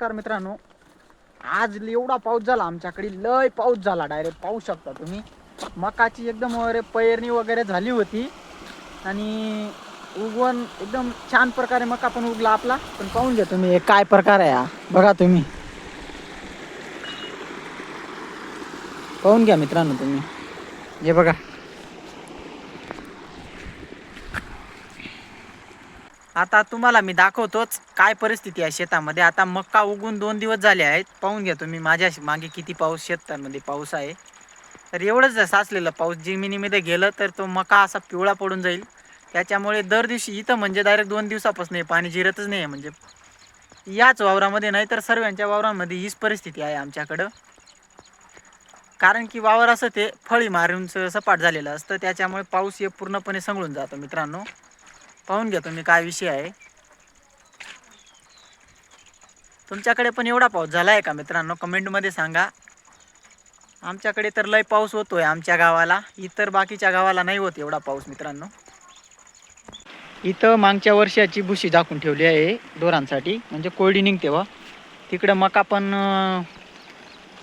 नमस्कार मित्रांनो, आज एवढा पाऊस झाला आमच्याकडे, लय पाऊस झाला. डायरेक्ट पाहू शकता तुम्ही. मकाची एकदम वगैरे पेरणी वगैरे झाली होती आणि उगवण एकदम छान प्रकारे मका पण उगला आपला. पण पाहून घ्या तुम्ही हे काय प्रकार आहे हा. बघा तुम्ही, पाहून घ्या मित्रांनो तुम्ही, हे बघा. आता तुम्हाला मी दाखवतोच काय परिस्थिती आहे शेतामध्ये. आता मक्का उगून 2 दिवस झाले आहेत. पाहून घ्या तुम्ही माझ्या मागे किती पाऊस शेतामध्ये पाऊस आहे. तर एवढंच साचलेलं पाऊस जमिनीमध्ये गेलं तर तो मका असा पिवळा पडून जाईल. त्याच्यामुळे दर दिवशी इथं म्हणजे डायरेक्ट 2 दिवसापासून पाणी जिरतच नाही आहे. म्हणजे याच वावरामध्ये नाही तर सर्वांच्या वावरांमध्ये हीच परिस्थिती आहे आमच्याकडं. कारण की वावर असं ते फळी मारून सपाट झालेलं असतं, त्याच्यामुळे पाऊस हे पूर्णपणे संगळून जातो. मित्रांनो पाहून घ्या तुम्ही काय विषय आहे. तुमच्याकडे पण एवढा पाऊस झाला आहे का मित्रांनो? कमेंटमध्ये सांगा. आमच्याकडे तर लय पाऊस होतोय आमच्या गावाला, इतर बाकीच्या गावाला नाही होत एवढा पाऊस मित्रांनो. इथं मागच्या वर्षाची भुशी झाकून ठेवली आहे ढोरांसाठी, म्हणजे कोरडी निघते व तिकडं मका पण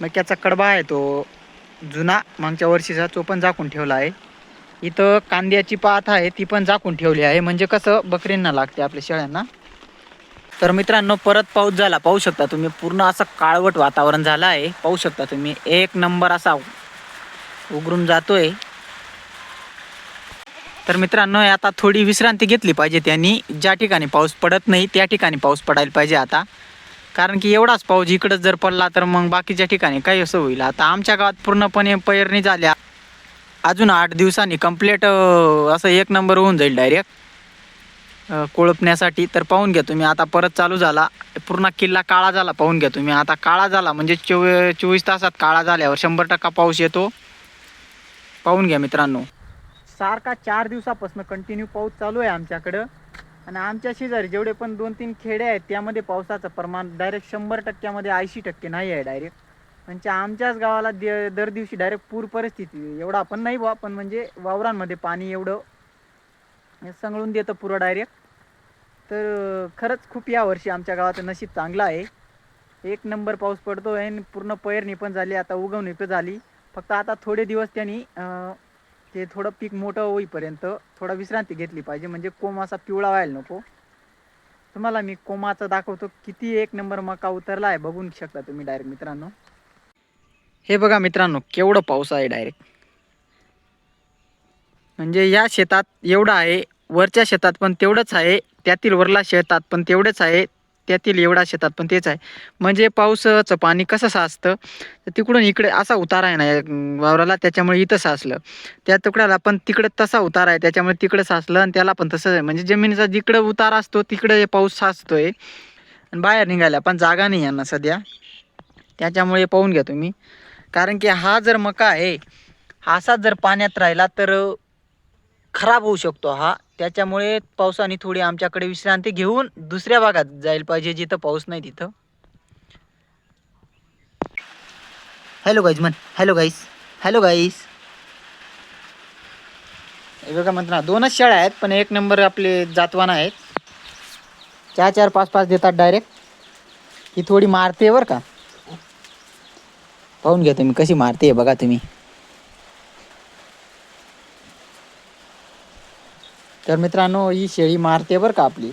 मक्याचा कडबा आहे तो जुना मागच्या वर्षीचा, तो पण झाकून ठेवला आहे. इथं कांद्याची पात आहे ती पण झाकून ठेवली आहे, म्हणजे कसं बकरींना लागते आपल्या शेळ्यांना. तर मित्रांनो परत पाऊस झाला, पाहू शकता तुम्ही. पूर्ण असं काळवट वातावरण झालं आहे, पाहू शकता तुम्ही. एक नंबर असा उघडून जातोय. तर मित्रांनो आता थोडी विश्रांती घेतली पाहिजे त्यांनी. ज्या ठिकाणी पाऊस पडत नाही त्या ठिकाणी पाऊस पडायला पाहिजे आता. कारण की एवढाच पाऊस इकडंच जर पडला तर मग बाकीच्या ठिकाणी काही असं होईल. आता आमच्या गावात पूर्णपणे पेरणी झाल्या, अजून 8 दिवसांनी कंप्लीट असं एक नंबर होऊन जाईल डायरेक्ट कोळपण्यासाठी. तर पाहून घ्या तुम्ही, आता परत चालू झाला. पूर्ण किल्ला काळा झाला, पाहून घ्या तुम्ही. आता काळा झाला म्हणजे 24 तासात काळा झाल्यावर 100% पाऊस येतो. पाहून घ्या मित्रांनो. सारखा 4 दिवसापासून कंटिन्यू पाऊस चालू आहे आमच्याकडं. आणि आमच्या शेजारी जेवढे पण 2-3 खेडे आहेत त्यामध्ये पावसाचं प्रमाण डायरेक्ट 100%मध्ये 80% नाही आहे डायरेक्ट. म्हणजे आमच्याच गावाला दर दिवशी डायरेक्ट पूर परिस्थिती. एवढा पण नाही बा, पण म्हणजे वावरांमध्ये पाणी एवढं संगळून देतं पुरं डायरेक्ट. तर खरंच खूप यावर्षी आमच्या गावाचं नशीब चांगलं आहे. एक नंबर पाऊस पडतो आहे, पूर्ण पेरणी पण झाली, आता उगवणी पण झाली. फक्त आता थोडे दिवस त्यांनी ते थोडं पीक मोठं होईपर्यंत थोडा विश्रांती घेतली पाहिजे, म्हणजे कोंब असा पिवळा व्हायला नको. तुम्हाला मी कोमाचं दाखवतो, किती एक नंबर मका उतरला आहे, बघून शकता तुम्ही डायरेक्ट मित्रांनो. हे बघा मित्रांनो केवढं पाऊस आहे डायरेक्ट. म्हणजे या शेतात एवढं आहे, वरच्या शेतात पण तेवढंच आहे, त्यातील वरला शेतात पण तेवढंच आहे, त्यातील एवढा शेतात पण तेच आहे. म्हणजे पावसाचं पाणी कसं साचतं तर तिकडून इकडे असा उतारा आहे ना वावराला, त्याच्यामुळे इथं साचलं. त्या तुकड्याला पण तिकडे तसा उतारा आहे, त्याच्यामुळे तिकडे साचलं. आणि त्याला पण तसंच आहे, म्हणजे जमिनीचा जिकडे उतारा असतो तिकडे पाऊस साचतोय. आणि बाहेर निघायला पण जागा नाही यांना सध्या, त्याच्यामुळे पाहून घ्या तुम्ही. कारण की हा जर मका आहे, हा असाच जर पाण्यात राहिला तर खराब होऊ शकतो हा. त्याच्यामुळे पावसाने थोडी आमच्याकडे विश्रांती घेऊन दुसऱ्या भागात जायला पाहिजे जिथं पाऊस नाही तिथं. हॅलो गाईज म्हण, हॅलो गाईस, हॅलो गाईस. हे बघा म्हणतात 2च शेळ्या आहेत, पण एक नंबर आपले जातवान आहेत. 4-4, 5-5 देतात डायरेक्ट. ही थोडी मारते बरं का, पाहून घ्या तुम्ही कशी मारते बघा तुम्ही. तर मित्रांनो ही शेळी मारते बरं का आपली.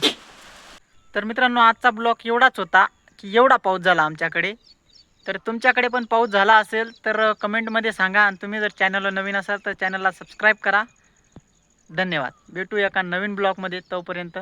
तर मित्रांनो आजचा ब्लॉग एवढाच होता, की एवढा पाऊस झाला आमच्याकडे. तर तुमच्याकडे पण पाऊस झाला असेल तर कमेंटमध्ये सांगा. आणि तुम्ही जर चॅनलला नवीन असाल तर चॅनलला सबस्क्राईब करा. धन्यवाद. भेटू एका नवीन ब्लॉगमध्ये, तोपर्यंत